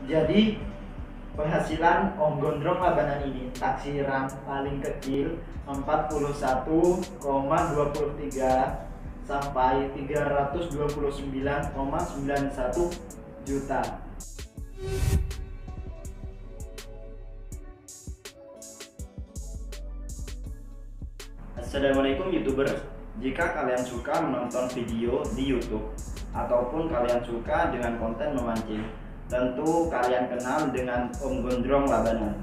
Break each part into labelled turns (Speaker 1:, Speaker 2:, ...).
Speaker 1: Jadi penghasilan Om Gondrong Labanan ini taksiran paling kecil 41,23 sampai 329,91 juta. Assalamualaikum YouTuber. Jika kalian suka menonton video di YouTube ataupun kalian suka dengan konten memancing, tentu kalian kenal dengan Om Gondrong Labanan.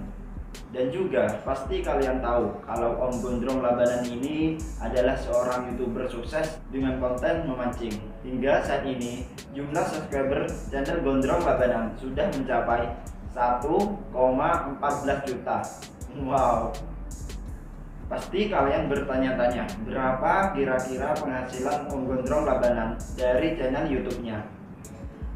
Speaker 1: Dan juga pasti kalian tahu kalau Om Gondrong Labanan ini adalah seorang YouTuber sukses dengan konten memancing. Hingga saat ini jumlah subscriber channel Gondrong Labanan sudah mencapai 1,14 juta. Wow. Pasti kalian bertanya-tanya, berapa kira-kira penghasilan Om Gondrong Labanan dari channel YouTube-nya?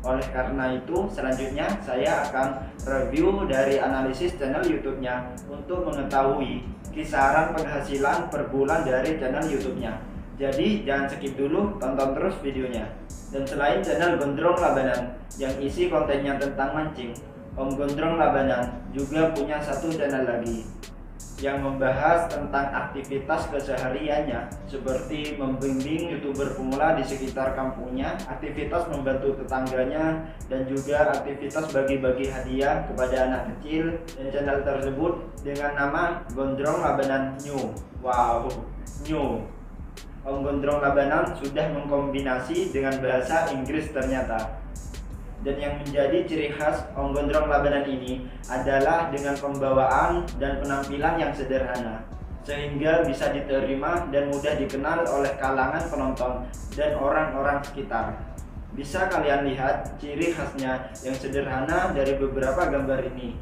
Speaker 1: Oleh karena itu, selanjutnya saya akan review dari analisis channel YouTube-nya untuk mengetahui kisaran penghasilan per bulan dari channel YouTube-nya. Jadi jangan skip dulu, tonton terus videonya. Dan selain channel Gondrong Labanan yang isi kontennya tentang mancing, Om Gondrong Labanan juga punya satu channel lagi yang membahas tentang aktivitas kesehariannya, seperti membimbing YouTuber pemula di sekitar kampungnya, aktivitas membantu tetangganya, dan juga aktivitas bagi-bagi hadiah kepada anak kecil. Dan channel tersebut dengan nama Gondrong Labanan New. Wow, New. Om Gondrong Labanan sudah mengkombinasi dengan bahasa Inggris ternyata. Dan yang menjadi ciri khas Om Gondrong Labanan ini adalah dengan pembawaan dan penampilan yang sederhana, sehingga bisa diterima dan mudah dikenal oleh kalangan penonton dan orang-orang sekitar. Bisa kalian lihat ciri khasnya yang sederhana dari beberapa gambar ini,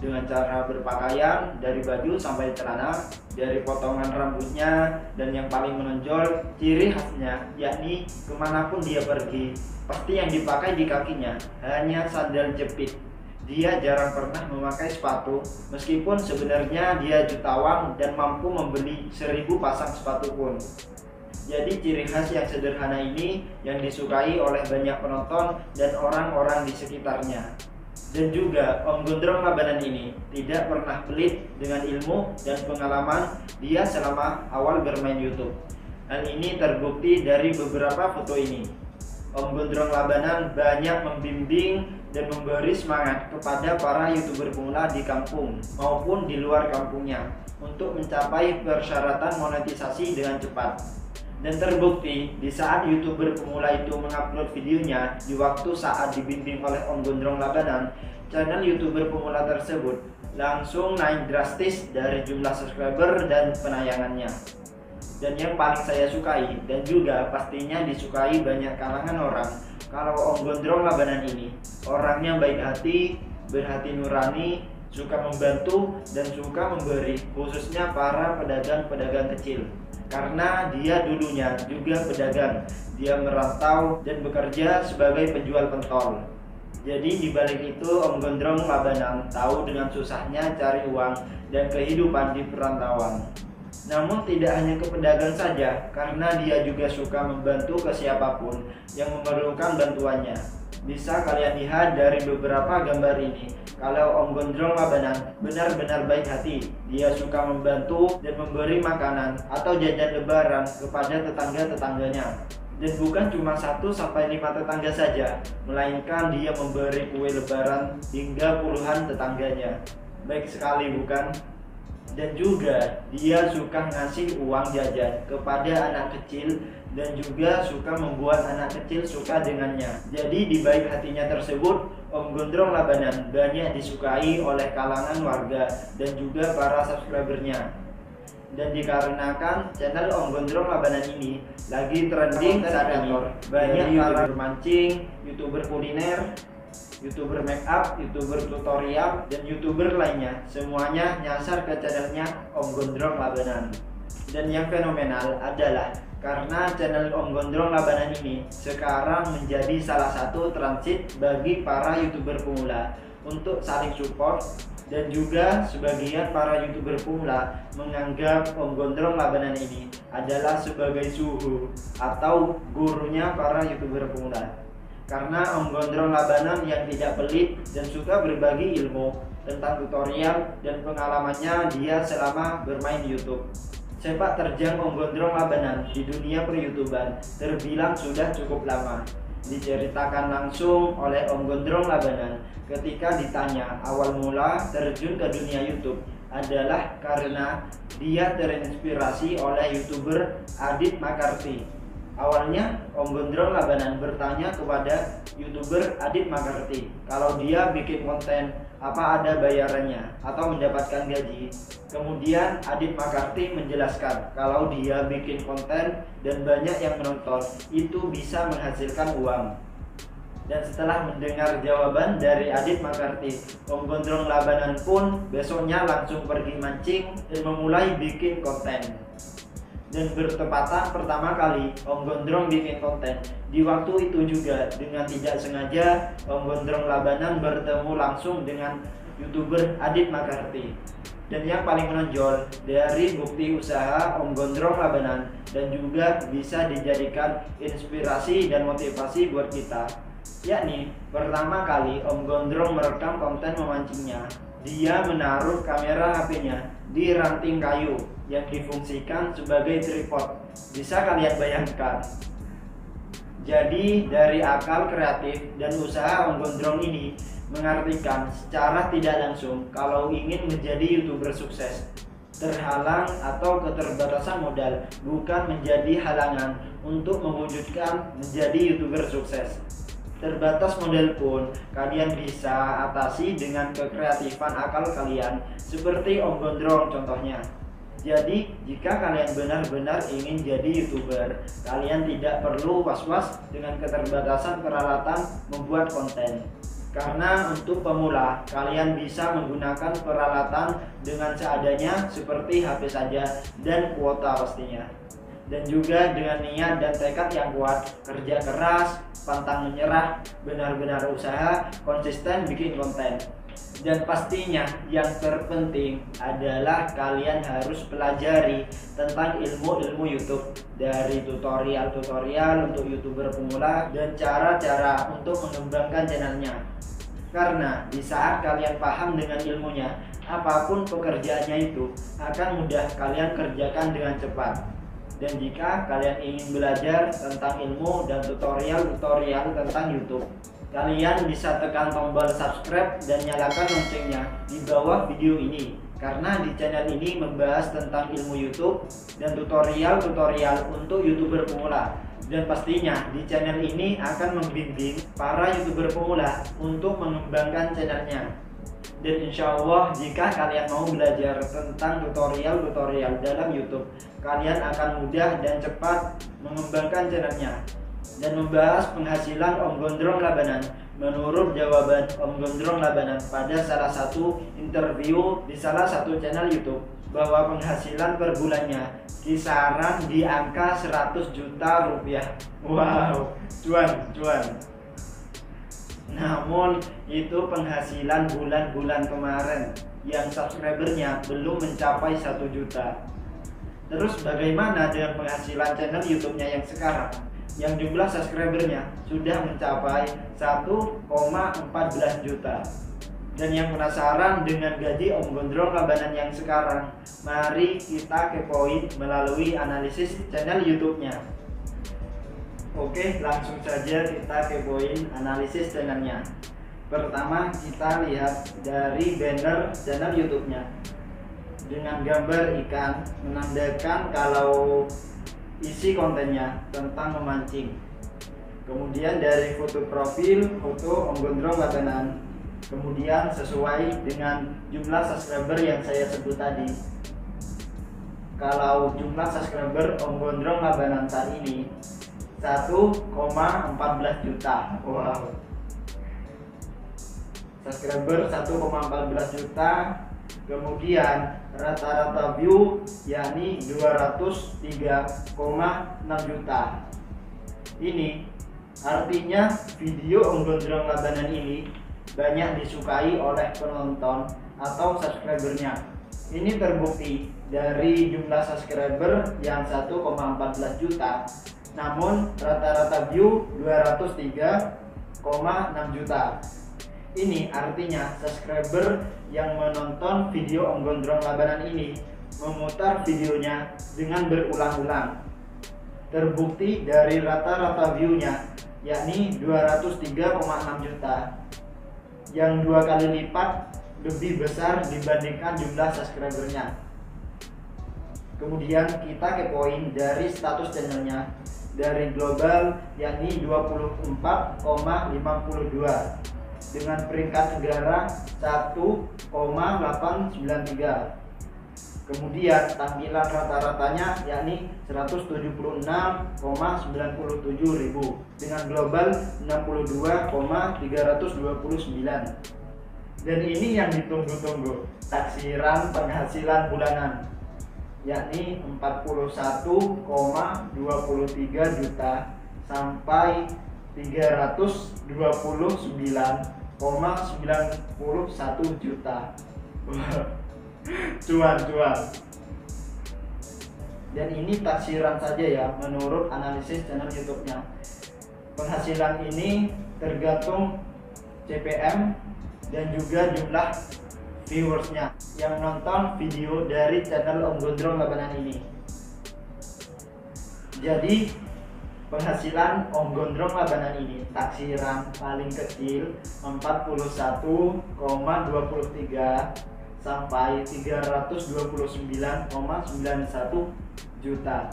Speaker 1: dengan cara berpakaian dari baju sampai celana, dari potongan rambutnya, dan yang paling menonjol ciri khasnya yakni kemanapun dia pergi pasti yang dipakai di kakinya hanya sandal jepit. Dia jarang pernah memakai sepatu, meskipun sebenarnya dia jutawan dan mampu membeli 1000 pasang sepatu pun. Jadi ciri khas yang sederhana ini yang disukai oleh banyak penonton dan orang-orang di sekitarnya. Dan juga Om Gondrong Labanan ini tidak pernah pelit dengan ilmu dan pengalaman dia selama awal bermain YouTube. Hal ini terbukti dari beberapa foto ini. Om Gondrong Labanan banyak membimbing dan memberi semangat kepada para YouTuber pemula di kampung maupun di luar kampungnya untuk mencapai persyaratan monetisasi dengan cepat. Dan terbukti di saat YouTuber pemula itu mengupload videonya di waktu saat dibimbing oleh Om Gondrong Labanan, channel YouTuber pemula tersebut langsung naik drastis dari jumlah subscriber dan penayangannya. Dan yang paling saya sukai dan juga pastinya disukai banyak kalangan orang, kalau Om Gondrong Labanan ini orangnya baik hati, berhati nurani, suka membantu dan suka memberi, khususnya para pedagang-pedagang kecil. Karena dia dulunya juga pedagang, dia merantau dan bekerja sebagai penjual pentol. Jadi dibalik itu Om Gondrong Labanan tahu dengan susahnya cari uang dan kehidupan di perantauan. Namun tidak hanya ke pedagang saja, karena dia juga suka membantu ke siapapun yang memerlukan bantuannya. Bisa kalian lihat dari beberapa gambar ini, kalau Om Gondrong Labanan benar-benar baik hati. Dia suka membantu dan memberi makanan atau jajan lebaran kepada tetangga-tetangganya. Dan bukan cuma 1-5 tetangga saja, melainkan dia memberi kue lebaran hingga puluhan tetangganya. Baik sekali bukan? Dan juga dia suka ngasih uang jajan kepada anak kecil dan juga suka membuat anak kecil suka dengannya. Jadi di baik hatinya tersebut, Om Gondrong Labanan banyak disukai oleh kalangan warga dan juga para subscribernya. Dan dikarenakan channel Om Gondrong Labanan ini lagi trending saat ini, banyak YouTuber mancing, YouTuber kuliner, YouTuber make up, YouTuber tutorial, dan YouTuber lainnya, semuanya nyasar ke channelnya Om Gondrong Labanan. Dan yang fenomenal adalah karena channel Om Gondrong Labanan ini sekarang menjadi salah satu transit bagi para YouTuber pemula untuk saling support. Dan juga sebagian para YouTuber pemula menganggap Om Gondrong Labanan ini adalah sebagai suhu atau gurunya para YouTuber pemula. karena Om Gondrong Labanan yang tidak pelit dan suka berbagi ilmu tentang tutorial dan pengalamannya dia selama bermain YouTube. Sepak terjang Om Gondrong Labanan di dunia per-YouTuban terbilang sudah cukup lama. Diceritakan langsung oleh Om Gondrong Labanan ketika ditanya awal mula terjun ke dunia YouTube adalah karena dia terinspirasi oleh YouTuber Adit McCarthy. Awalnya Om Gondrong Labanan bertanya kepada YouTuber Adit McCarthy kalau dia bikin konten apa ada bayarannya atau mendapatkan gaji. Kemudian Adit McCarthy menjelaskan kalau dia bikin konten dan banyak yang menonton itu bisa menghasilkan uang. Dan setelah mendengar jawaban dari Adit McCarthy, Om Gondrong Labanan pun besoknya langsung pergi mancing dan memulai bikin konten. Dan bertepatan pertama kali Om Gondrong bikin konten, di waktu itu juga dengan tidak sengaja Om Gondrong Labanan bertemu langsung dengan YouTuber Adit McCarthy. Dan yang paling menonjol dari bukti usaha Om Gondrong Labanan dan juga bisa dijadikan inspirasi dan motivasi buat kita, yakni pertama kali Om Gondrong merekam konten memancingnya. Dia menaruh kamera HP-nya di ranting kayu yang difungsikan sebagai tripod. Bisa kalian bayangkan? Jadi dari akal kreatif dan usaha Om Gondrong ini mengartikan secara tidak langsung kalau ingin menjadi YouTuber sukses, terhalang atau keterbatasan modal bukan menjadi halangan untuk mewujudkan menjadi YouTuber sukses. Terbatas modal pun kalian bisa atasi dengan kekreatifan akal kalian, seperti Om Gondrong contohnya. Jadi jika kalian benar-benar ingin jadi YouTuber, kalian tidak perlu was-was dengan keterbatasan peralatan membuat konten. Karena untuk pemula, kalian bisa menggunakan peralatan dengan seadanya seperti HP saja dan kuota pastinya. Dan juga dengan niat dan tekad yang kuat, kerja keras, pantang menyerah, benar-benar usaha, konsisten bikin konten. Dan pastinya yang terpenting adalah kalian harus pelajari tentang ilmu-ilmu YouTube, dari tutorial-tutorial untuk YouTuber pemula dan cara-cara untuk mengembangkan channelnya. Karena di saat kalian paham dengan ilmunya, apapun pekerjaannya itu akan mudah kalian kerjakan dengan cepat. Dan jika kalian ingin belajar tentang ilmu dan tutorial-tutorial tentang YouTube, kalian bisa tekan tombol subscribe dan nyalakan loncengnya di bawah video ini. Karena di channel ini membahas tentang ilmu YouTube dan tutorial-tutorial untuk YouTuber pemula. Dan pastinya di channel ini akan membimbing para YouTuber pemula untuk mengembangkan channelnya. Dan insya Allah jika kalian mau belajar tentang tutorial-tutorial dalam YouTube, kalian akan mudah dan cepat mengembangkan channelnya. Dan membahas penghasilan Om Gondrong Labanan menurut jawaban Om Gondrong Labanan pada salah satu interview di salah satu channel YouTube, bahwa penghasilan per bulannya kisaran di angka 100 juta rupiah. Wow, cuan. Namun itu penghasilan bulan-bulan kemarin yang subscribernya belum mencapai 1 juta. Terus bagaimana dengan penghasilan channel YouTube-nya yang sekarang, yang jumlah subscribernya sudah mencapai 1,14 juta? Dan yang penasaran dengan gaji Om Gondrong Labanan yang sekarang, mari kita kepoin melalui analisis channel YouTube-nya. Oke, langsung saja kita kepoin analisis channelnya. Pertama kita lihat dari banner channel YouTube-nya dengan gambar ikan, menandakan kalau isi kontennya tentang memancing. Kemudian dari foto profil, foto Om Gondrong Labanan. Kemudian sesuai dengan jumlah subscriber yang saya sebut tadi. Kalau jumlah subscriber Om Gondrong Labanan saat ini 1,14 juta. Wow. Subscriber 1,14 juta. Kemudian rata-rata view yakni 203,6 juta. Ini artinya video Om Gondrong Labanan ini banyak disukai oleh penonton atau subscribernya. Ini terbukti dari jumlah subscriber yang 1,14 juta, namun rata-rata view 203, juta. Ini artinya subscriber yang menonton video Om Gondrong Labanan ini memutar videonya dengan berulang-ulang. Terbukti dari rata-rata view-nya, yakni 203,6 juta, yang 2 kali lipat lebih besar dibandingkan jumlah subscribernya. Kemudian kita kepoin dari status channelnya, dari global yakni 24,52 dengan peringkat negara 1,893. Kemudian tampilan rata-ratanya yakni 176,97 ribu dengan global 62,329. Dan ini yang ditunggu-tunggu, taksiran penghasilan bulanan, yakni 41,23 juta sampai 329,91 juta. Cuan. Dan ini taksiran saja ya, menurut analisis channel YouTube-nya. Penghasilan ini tergantung CPM dan juga jumlah viewersnya yang nonton video dari channel Om Gondrong Labanan ini. Jadi penghasilan Om Gondrong Labanan ini taksiran paling kecil 41,23 sampai 329,91 juta.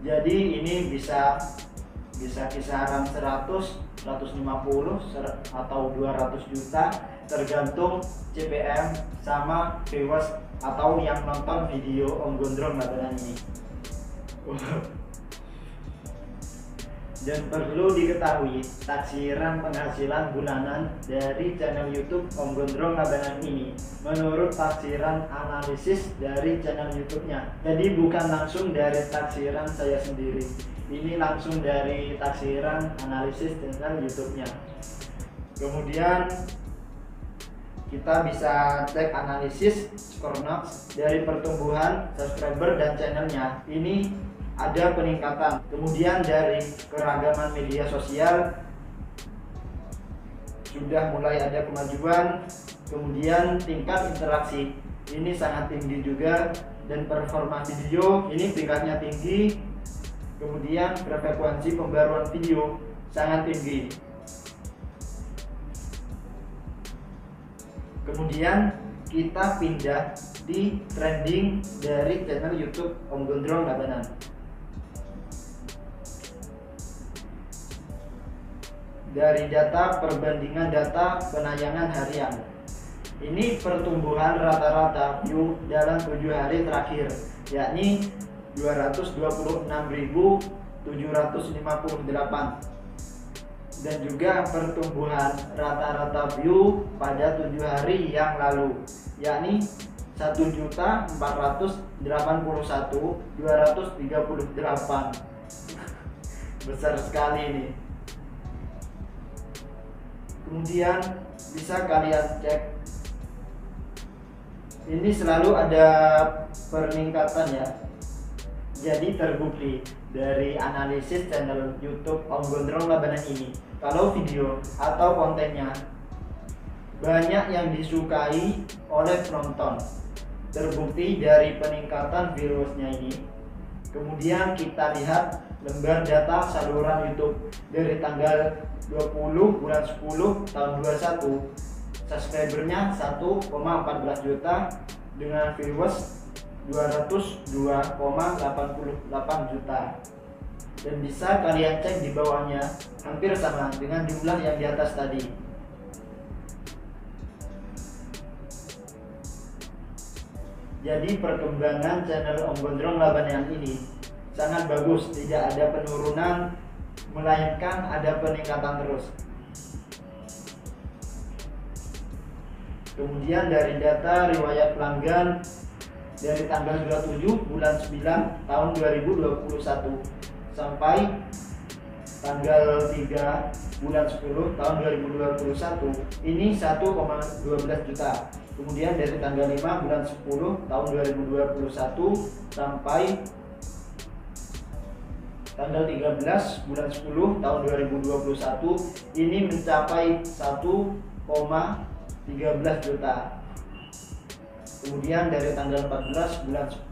Speaker 1: Jadi ini bisa kisaran 100, 150 atau 200 juta tergantung CPM sama viewers atau yang nonton video Om Gondrong Labanan ini. Dan perlu diketahui, taksiran penghasilan bulanan dari channel YouTube Om Gondrong Labanan ini menurut taksiran analisis dari channel YouTube-nya. Jadi bukan langsung dari taksiran saya sendiri. Ini langsung dari taksiran analisis channel YouTube-nya. Kemudian kita bisa cek analisis Skornox dari pertumbuhan subscriber dan channelnya. Ini ada peningkatan. Kemudian dari keragaman media sosial sudah mulai ada kemajuan. Kemudian tingkat interaksi ini sangat tinggi juga, dan performa video ini tingkatnya tinggi. Kemudian frekuensi pembaruan video sangat tinggi. Kemudian kita pindah di trending dari channel YouTube Om Gondrong Labanan. Dari data perbandingan data penayangan harian, ini pertumbuhan rata-rata view dalam 7 hari terakhir, yakni 226.758, dan juga pertumbuhan rata-rata view pada 7 hari yang lalu, yakni 1.481.238. Besar sekali ini. Kemudian bisa kalian cek, ini selalu ada peningkatan ya. Jadi terbukti dari analisis channel YouTube Om Gondrong Labanan ini, kalau video atau kontennya banyak yang disukai oleh penonton, terbukti dari peningkatan viewersnya ini. Kemudian kita lihat lembar data saluran YouTube dari tanggal 20 bulan 10 tahun 21, subscribernya 1,14 juta dengan viewers 202,88 juta. Dan bisa kalian cek di bawahnya, hampir sama dengan jumlah yang di atas tadi. Jadi perkembangan channel Om Gondrong Labanan ini sangat bagus, tidak ada penurunan, melainkan ada peningkatan terus. Kemudian dari data riwayat pelanggan dari tanggal 27 bulan 9 tahun 2021 sampai tanggal 3 bulan 10 tahun 2021 ini 1,12 juta. Kemudian dari tanggal 5 bulan 10 tahun 2021 sampai tanggal 13 bulan 10 tahun 2021 ini mencapai 1,13 juta. Kemudian dari tanggal 14 bulan 10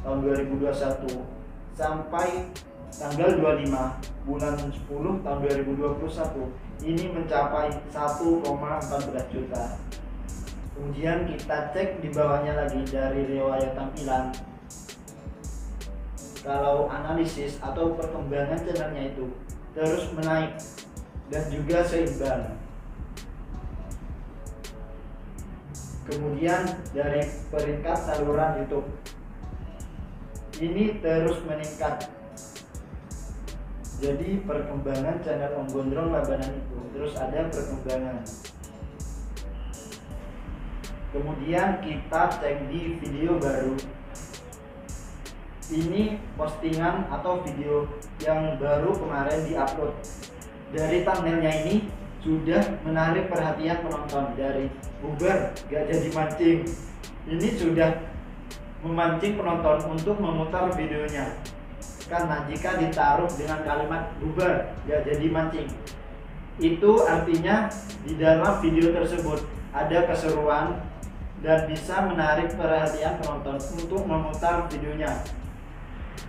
Speaker 1: tahun 2021 sampai tanggal 25 bulan 10 tahun 2021 ini mencapai 1,14 juta. Kemudian kita cek di bawahnya lagi dari riwayat tampilan. Kalau analisis atau perkembangan channelnya itu terus menaik dan juga seimbang. Kemudian dari peringkat saluran YouTube ini terus meningkat. Jadi perkembangan channel Om Gondrong Labanan itu terus ada perkembangan. Kemudian kita cek di video baru. Ini postingan atau video yang baru kemarin diupload. Dari thumbnailnya ini sudah menarik perhatian penonton. Dari bubar gak jadi mancing, ini sudah memancing penonton untuk memutar videonya. Karena jika ditaruh dengan kalimat bubar gak jadi mancing, itu artinya di dalam video tersebut ada keseruan dan bisa menarik perhatian penonton untuk memutar videonya.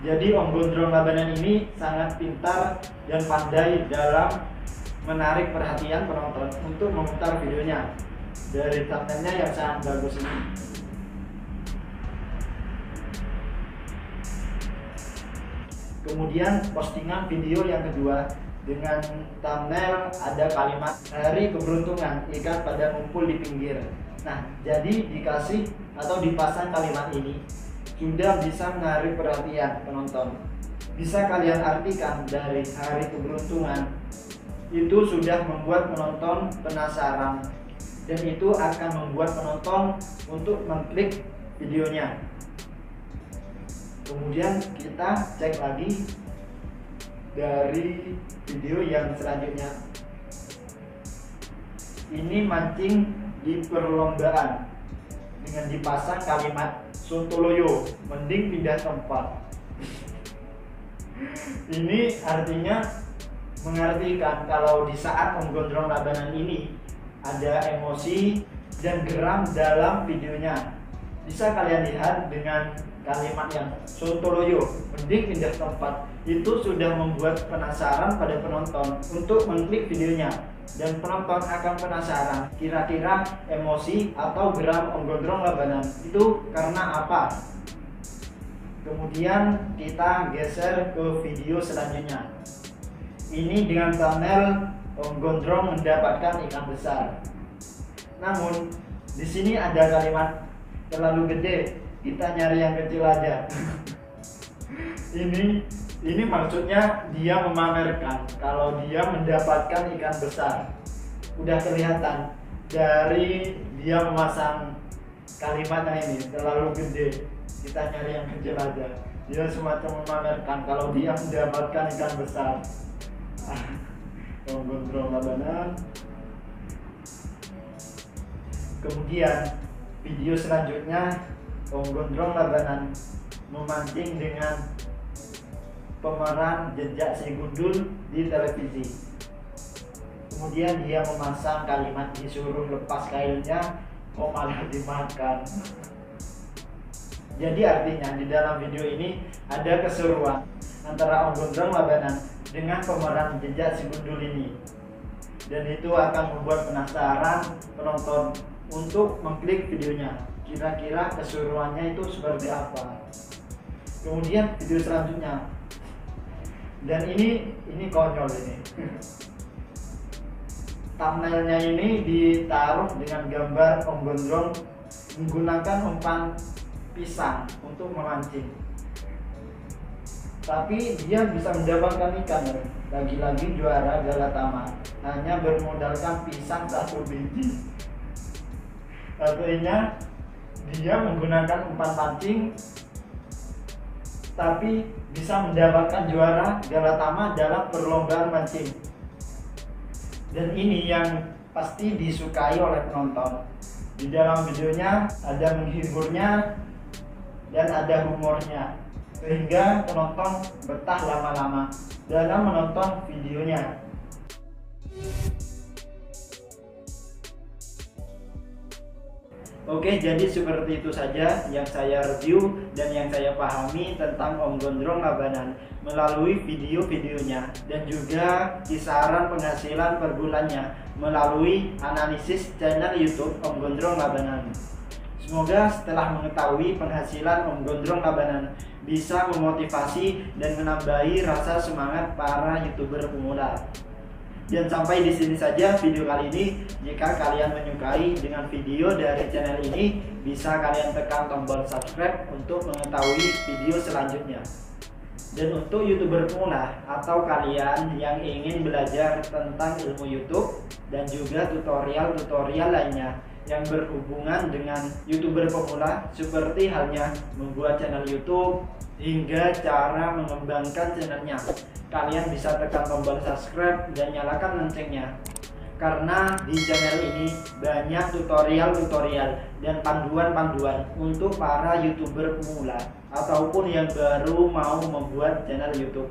Speaker 1: Jadi Om Gondrong Labanan ini sangat pintar dan pandai dalam menarik perhatian penonton untuk memutar videonya. Dari thumbnailnya yang sangat bagus ini. Kemudian postingan video yang kedua dengan thumbnail ada kalimat hari keberuntungan, ikan pada ngumpul di pinggir. Nah, jadi dikasih atau dipasang kalimat ini sudah bisa menarik perhatian penonton. Bisa kalian artikan dari hari keberuntungan itu sudah membuat penonton penasaran dan itu akan membuat penonton untuk mengklik videonya. Kemudian kita cek lagi dari video yang selanjutnya. Ini mancing di perlombaan dengan dipasang kalimat Sontoloyo, mending pindah tempat. Ini artinya mengartikan kalau di saat Om Gondrong Labanan ini ada emosi dan geram dalam videonya. Bisa kalian lihat dengan kalimat yang Sontoloyo, mending pindah tempat. Itu sudah membuat penasaran pada penonton untuk mengklik videonya. Dan penonton akan penasaran kira-kira emosi atau geram Om Gondrong Labanan itu karena apa. Kemudian kita geser ke video selanjutnya. Ini dengan thumbnail Om Gondrong mendapatkan ikan besar. Namun di sini ada kalimat terlalu gede, kita nyari yang kecil aja. Ini maksudnya dia memamerkan kalau dia mendapatkan ikan besar. Udah kelihatan dari dia memasang kalimatnya ini terlalu gede, kita nyari yang kecil aja. Dia semacam memamerkan kalau dia mendapatkan ikan besar. Om Gondrong Labanan. Kemudian video selanjutnya Om Gondrong Labanan memancing dengan pemeran jejak si gundul di televisi. Kemudian dia memasang kalimat disuruh lepas kailnya, kok malah dimakan. Jadi artinya di dalam video ini ada keseruan antara Om Gondrong Labanan dengan pemeran jejak si gundul ini. Dan itu akan membuat penasaran penonton untuk mengklik videonya. Kira-kira keseruannya itu seperti apa. Kemudian video selanjutnya. Dan ini konyol ini. Thumbnailnya ini ditaruh dengan gambar Om Gondrong menggunakan umpan pisang untuk memancing. Tapi dia bisa mendapatkan ikan. Lagi-lagi juara Galatama hanya bermodalkan pisang 1 biji. Artinya dia menggunakan umpan pancing tapi bisa mendapatkan juara Galatama dalam perlombaan mancing. Dan ini yang pasti disukai oleh penonton. Di dalam videonya ada menghiburnya dan ada humornya. sehingga penonton betah lama-lama dalam menonton videonya. Oke, jadi seperti itu saja yang saya review dan yang saya pahami tentang Om Gondrong Labanan melalui video-videonya dan juga kisaran penghasilan per bulannya melalui analisis channel YouTube Om Gondrong Labanan. Semoga setelah mengetahui penghasilan Om Gondrong Labanan bisa memotivasi dan menambahi rasa semangat para YouTuber pemula. Dan sampai di sini saja video kali ini. Jika kalian menyukai dengan video dari channel ini, bisa kalian tekan tombol subscribe untuk mengetahui video selanjutnya. Dan untuk YouTuber pemula atau kalian yang ingin belajar tentang ilmu YouTube dan juga tutorial-tutorial lainnya yang berhubungan dengan YouTuber pemula seperti halnya membuat channel YouTube hingga cara mengembangkan channelnya, kalian bisa tekan tombol subscribe dan nyalakan loncengnya, karena di channel ini banyak tutorial-tutorial dan panduan-panduan untuk para YouTuber pemula ataupun yang baru mau membuat channel YouTube.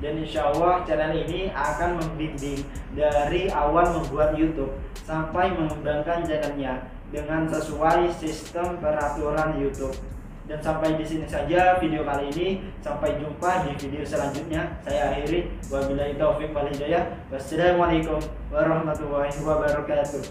Speaker 1: Dan insya Allah channel ini akan membimbing dari awal membuat YouTube sampai mengembangkan channelnya dengan sesuai sistem peraturan YouTube. Dan sampai di sini saja video kali ini. Sampai jumpa di video selanjutnya. Saya akhiri. Wabillahi taufiq wal hidayah. Wassalamualaikum warahmatullahi wabarakatuh.